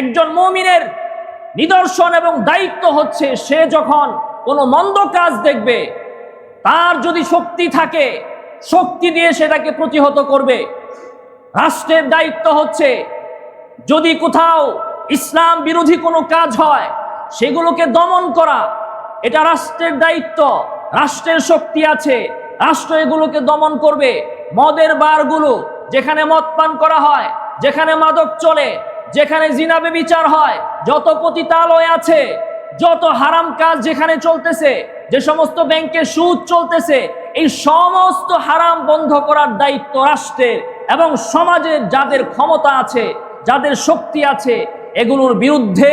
একজন মুমিনের নিদর্শন এবং দায়িত্ব হচ্ছে সে যখন কোনো মন্দ কাজ দেখবে, তার যদি শক্তি থাকে শক্তি দিয়ে সেটাকে প্রতিহত করবে। রাষ্ট্রের দায়িত্ব হচ্ছে যদি কোথাও ইসলাম বিরোধী কোনো কাজ হয় সেগুলোকে দমন করা, এটা রাষ্ট্রের দায়িত্ব। রাষ্ট্রের শক্তি আছে, রাষ্ট্র এগুলোকে দমন করবে। মদের বারগুলো, যেখানে মদ পান করা হয়, যেখানে মাদক চলে, যেখানে জিনা ব্যভিচার হয়, যত পতিতালয় আছে, যত হারাম কাজ যেখানে চলতেছে, যে সমস্ত ব্যাংকে সুদ চলতেছে, এই সমস্ত হারাম বন্ধ করার দায়িত্ব রাষ্ট্রের এবং সমাজের যাদের ক্ষমতা আছে, যাদের শক্তি আছে, এগুলোর বিরুদ্ধে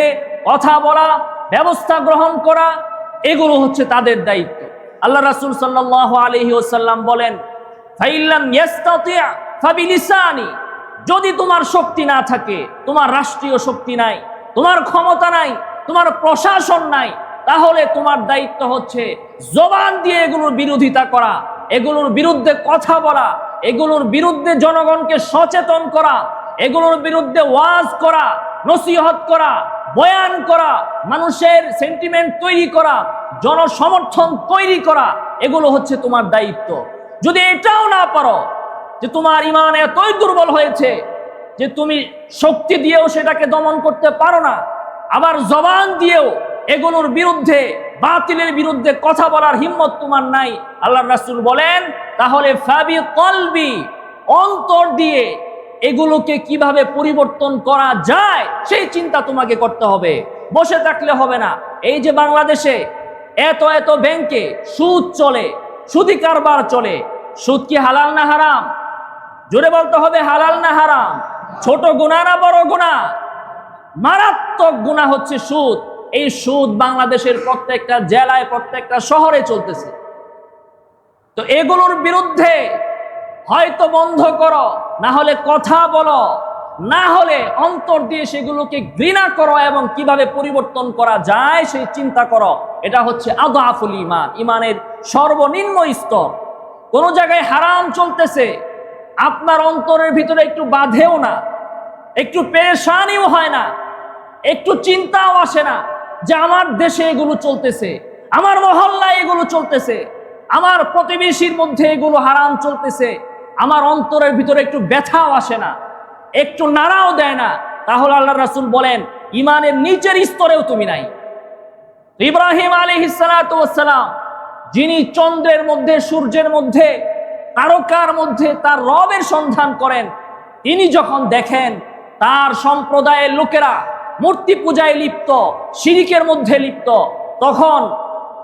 কথা বলা, ব্যবস্থা গ্রহণ করা, এগুলো হচ্ছে তাদের দায়িত্ব। আল্লাহ রাসূল সাল্লাল্লাহু আলাইহি ওয়াসাল্লাম বলেন, ফাইল্লাম ইয়াস্তাতি' ফাবিলিসানি, যদি তোমার শক্তি না থাকে, তোমার রাষ্ট্রীয় শক্তি নাই, তোমার ক্ষমতা নাই, তোমার প্রশাসন নাই, তাহলে তোমার দায়িত্ব হচ্ছে জবান দিয়ে এগুলোর বিরোধিতা করা, এগুলোর বিরুদ্ধে কথা বলা, এগুলোর বিরুদ্ধে জনগণকে সচেতন করা, এগুলোর বিরুদ্ধে ওয়াজ করা, নসিহত করা, বয়ান করা, মানুষের সেন্টিমেন্ট তৈরি করা, জনসমর্থন তৈরি করা, এগুলো হচ্ছে তোমার দায়িত্ব। যদি এটাও না পারো, যে তোমার ঈমান এতই দুর্বল হয়েছে যে তুমি শক্তি দিয়েও সেটাকে দমন করতে পারো না, আবার জবান দিয়েও এগুলোর বিরুদ্ধে, বাতিলের বিরুদ্ধে কথা বলার হিম্মত তোমার নাই, আল্লাহর রাসূল বলেন, তাহলে ফাবি কলবি, অন্তর দিয়ে এগুলোকে কিভাবে পরিবর্তন করা যায় সেই চিন্তা তোমাকে করতে হবে। বসে থাকলে হবে না। এই যে বাংলাদেশে এত এত ব্যাংকে সুদ চলে, সুদি কারবার চলে, সুদ কি হালাল না হারাম? জোরে বলতে হবে, হালাল না হারাম? ছোট গুনাহ না বড় গুনাহ? মারাত্মক গুনাহ হচ্ছে সুদ। এই সুদ বাংলাদেশের প্রত্যেকটা জেলায়, প্রত্যেকটা শহরে চলতেছে। তো এগুলোর বিরুদ্ধে হয়তো বন্ধ করো, না হলে কথা বলো, না হলে অন্তর দিয়ে সেগুলোকে ঘৃণা করো এবং কিভাবে পরিবর্তন করা যায় সেই চিন্তা করো। এটা হচ্ছে আযআফুল ঈমান, ঈমানের সর্বনিম্ন স্তর। কোনো জায়গায় হারাম চলতেছে, আপনার অন্তরের ভিতরে একটু বাধেও না, একটু পেরেশানিও হয় না, একটু চিন্তাও আসে না যে আমার দেশে এগুলো চলতেছে, আমার মহল্লায় এগুলো চলতেছে, আমার প্রতিবেশীর মধ্যে এগুলো হারাম চলতেছে, আমার অন্তরের ভিতরে একটু ব্যথাও আসে না, একটু নাড়াও দেয় না, তাহলে আল্লাহর রাসূল বলেন ঈমানের নিচের স্তরেও তুমি নাই। ইব্রাহিম আলাইহিস সালাতু ওয়াস সালাম, যিনি চন্দ্রের মধ্যে, সূর্যের মধ্যে, তারকার মধ্যে তার রবের সন্ধান করেন, তিনি যখন দেখেন তার সম্প্রদায়ের লোকেরা মূর্তি পূজায় লিপ্ত, শিরকের মধ্যে লিপ্ত,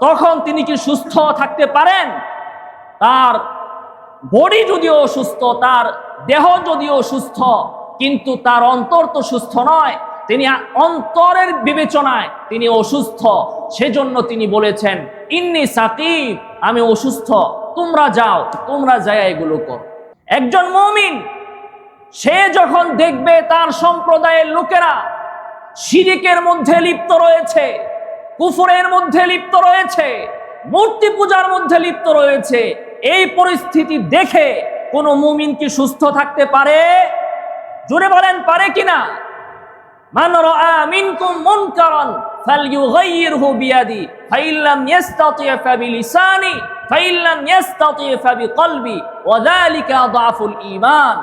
তখন তিনি কি সুস্থ থাকতে পারেন? তার বডি যদিও সুস্থ, তার দেহ যদিও সুস্থ, কিন্তু তার অন্তর তো সুস্থ নয়। তিনি অন্তরের বিবেচনায় তিনি অসুস্থ। সেজন্য তিনি বলেছেন, ইন্নী সাকিম, আমি অসুস্থ, তোমরা যাও, তোমরা যায় এগুলো করো। একজন মুমিন সে যখন দেখবে তার সম্প্রদায়ের লোকেরা শিরকের মধ্যে লিপ্ত রয়েছে, কুফরের মধ্যে লিপ্ত রয়েছে, মূর্তি পূজার মধ্যে লিপ্ত রয়েছে, এই পরিস্থিতি দেখে কোন মুমিন কি সুস্থ থাকতে পারে? জোরে বলেন, পারে কিনা? মান রাআ মিনকুম মুনকারান ফালইউগাইয়িরহু বিয়াদি ফাইল্লাম ইস্তাতি' ফাবিলিসানি ফাইল্লাম ইস্তাতি' ফাবিকলবি ওয়া যালিকা আযআফুল ঈমান।